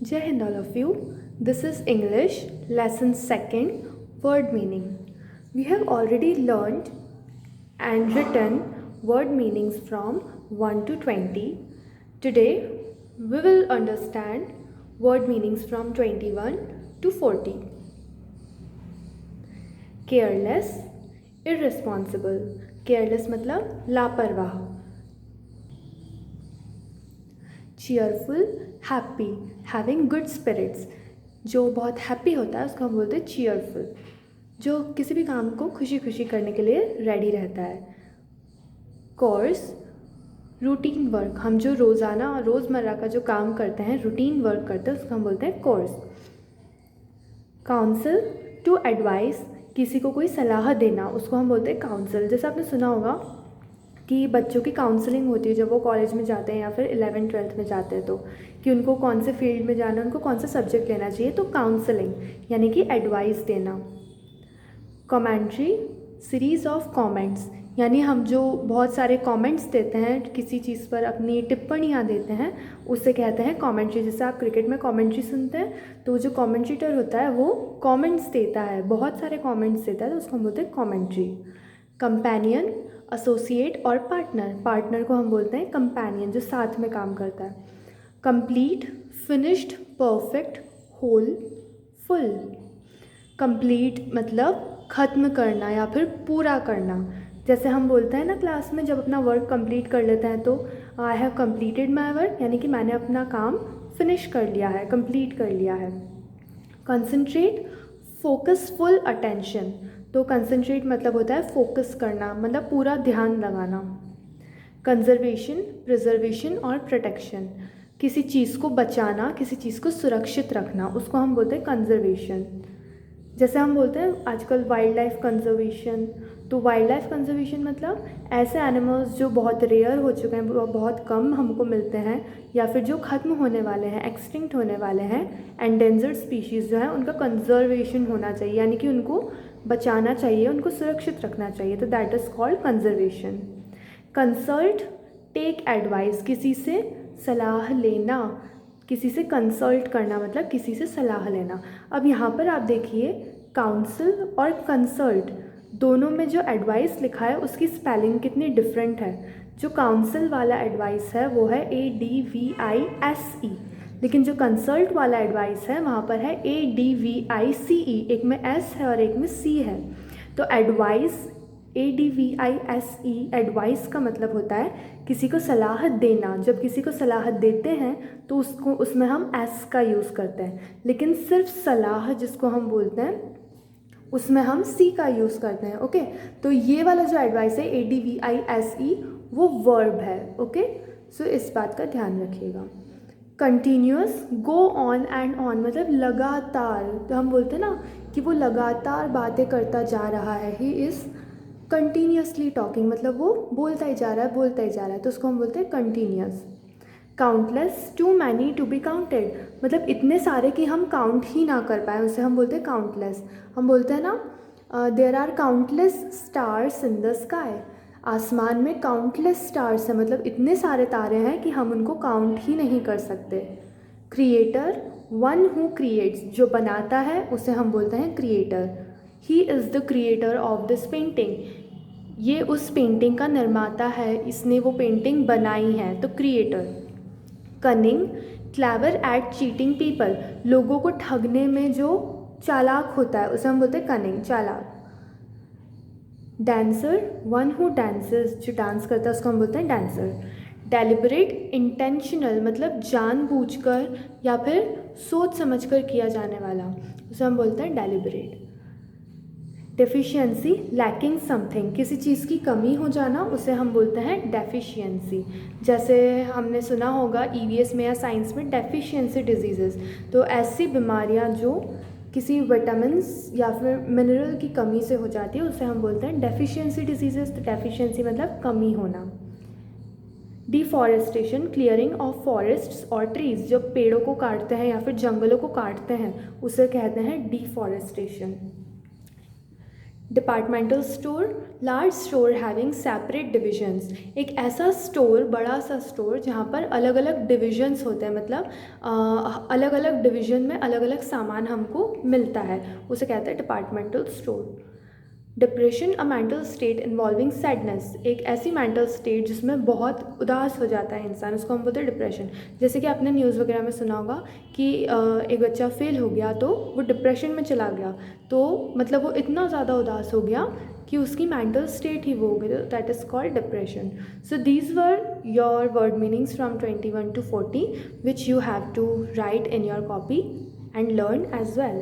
Jai Hind all of you. This is English lesson 2nd, word meaning. We have already learned and written word meanings from 1 to 20. Today we will understand word meanings from 21 to 40. Careless, irresponsible. Careless मतलब लापरवाह. Cheerful, happy, having good spirits. जो बहुत happy होता है उसको हम बोलते हैं चीयरफुल. जो किसी भी काम को खुशी खुशी करने के लिए रेडी रहता है. Course, routine work. हम जो रोज़ाना और रोज़मर्रा का जो काम करते हैं, रूटीन वर्क करते हैं, उसको हम बोलते हैं कोर्स. Council, to advice. किसी को कोई सलाह देना, उसको हम बोलते हैं काउंसिल. जैसे आपने सुना होगा कि बच्चों की काउंसलिंग होती है जब वो कॉलेज में जाते हैं या फिर 11th-12th में जाते हैं, तो कि उनको कौन से फील्ड में जाना है, उनको कौन सा सब्जेक्ट लेना चाहिए, तो काउंसलिंग यानी कि एडवाइस देना. कमेंट्री, सीरीज़ ऑफ कमेंट्स, यानी हम जो बहुत सारे कमेंट्स देते हैं, किसी चीज़ पर अपनी टिप्पणियाँ देते हैं, उसे कहते हैं कमेंट्री. जैसे आप क्रिकेट में कमेंट्री सुनते हैं तो जो कमेंट्रेटर होता है वो कमेंट्स देता है, बहुत सारे कमेंट्स देता है, तो उसको हम बोलते हैं कमेंट्री. कंपेनियन, एसोसिएट और पार्टनर. पार्टनर को हम बोलते हैं कंपेनियन, जो साथ में काम करता है. Complete, finished, perfect, whole, full. Complete मतलब ख़त्म करना या फिर पूरा करना. जैसे हम बोलते हैं ना क्लास में, जब अपना वर्क कंप्लीट कर लेते हैं तो I have completed my work, यानी कि मैंने अपना काम फिनिश कर लिया है, कंप्लीट कर लिया है. Concentrate, focus, full attention. तो कंसंट्रेट मतलब होता है फोकस करना, मतलब पूरा ध्यान लगाना. कंजर्वेशन, प्रिजर्वेशन और प्रोटेक्शन. किसी चीज़ को बचाना, किसी चीज़ को सुरक्षित रखना, उसको हम बोलते हैं कंजर्वेशन. जैसे हम बोलते हैं आजकल वाइल्ड लाइफ कंजर्वेशन, तो वाइल्ड लाइफ कंजर्वेशन मतलब ऐसे एनिमल्स जो बहुत रेयर हो चुके हैं, बहुत कम हमको मिलते हैं, या फिर जो ख़त्म होने वाले हैं, एक्सटिंक्ट होने वाले हैं, एंडेंजर्ड स्पीशीज़ जो है, उनका कंजर्वेशन होना चाहिए, यानी कि उनको बचाना चाहिए, उनको सुरक्षित रखना चाहिए, तो that is called conservation. Consult, take advice, किसी से सलाह लेना, किसी से कंसल्ट करना मतलब किसी से सलाह लेना. अब यहाँ पर आप देखिए काउंसिल और कंसल्ट दोनों में जो एडवाइस लिखा है उसकी स्पेलिंग कितनी डिफरेंट है. जो काउंसिल वाला एडवाइस है वो है ADVISE, लेकिन जो कंसल्ट वाला एडवाइस है वहाँ पर है ADVICE, एक में S है और एक में C है. तो एडवाइस ADVISE, एडवाइस का मतलब होता है किसी को सलाह देना. जब किसी को सलाह देते हैं तो उसमें हम S का यूज़ करते हैं, लेकिन सिर्फ सलाह जिसको हम बोलते हैं उसमें हम C का यूज़ करते हैं. ओके, तो ये वाला जो एडवाइस है ADVISE वो वर्ब है. ओके, सो इस बात का ध्यान रखिएगा. Continuous, go on and on मतलब लगातार. तो हम बोलते हैं ना कि वो लगातार बातें करता जा रहा है, ही इज़ कंटिन्यूसली टॉकिंग, मतलब वो बोलता ही जा रहा है, बोलता ही जा रहा है, तो उसको हम बोलते हैं continuous. Countless, too many to be counted, मतलब इतने सारे कि हम काउंट ही ना कर पाए, उसे हम बोलते हैं काउंटलेस. हम बोलते हैं ना there are countless stars in the sky, आसमान में काउंटलेस स्टार्स हैं, मतलब इतने सारे तारे हैं कि हम उनको काउंट ही नहीं कर सकते. क्रिएटर, वन हु क्रिएट्स, जो बनाता है उसे हम बोलते हैं creator. He is the creator of this painting, ये उस पेंटिंग का निर्माता है, इसने वो पेंटिंग बनाई है, तो creator. Cunning, clever at cheating people, लोगों को ठगने में जो चालाक होता है उसे हम बोलते हैं कनिंग, चालाक. डांसर, वन हु डांसेस, जो डांस करता है उसको हम बोलते हैं डांसर. डेलिबरेट, इंटेंशनल मतलब जानबूझकर या फिर सोच समझकर किया जाने वाला, उसे हम बोलते हैं डेलिबरेट. डेफिशिएंसी, लैकिंग समथिंग, किसी चीज़ की कमी हो जाना, उसे हम बोलते हैं डेफिशिएंसी. जैसे हमने सुना होगा EVS में या साइंस में डेफिशिएंसी डिजीज़ेस, तो ऐसी बीमारियां जो किसी विटामिन्स या फिर मिनरल की कमी से हो जाती है उसे हम बोलते हैं डेफिशिएंसी डिजीज़ेस. तो डेफिशिएंसी मतलब कमी होना. डिफॉरेस्टेशन, क्लियरिंग ऑफ फॉरेस्ट्स और ट्रीज़, जो पेड़ों को काटते हैं या फिर जंगलों को काटते हैं उसे कहते हैं deforestation. Departmental store, large store having separate divisions, एक ऐसा स्टोर, बड़ा सा स्टोर जहाँ पर अलग अलग डिविजन्स होते हैं, मतलब अलग अलग डिविजन में अलग अलग सामान हमको मिलता है, उसे कहते हैं डिपार्टमेंटल स्टोर। डिप्रेशन, अ मेंटल स्टेट इन्वॉल्विंग सैडनेस, एक ऐसी मेंटल स्टेट जिसमें बहुत उदास हो जाता है इंसान, उसको हम बोलते हैं डिप्रेशन। जैसे कि आपने न्यूज़ वगैरह में सुना होगा कि एक बच्चा फेल हो गया तो वो डिप्रेशन में चला गया, तो मतलब वो इतना ज़्यादा उदास हो गया कि उसकी मेंटल स्टेट ही वो हो गई, that is called depression. So these were your word meanings from 21 to 40 which you have to write in your copy and learn as well.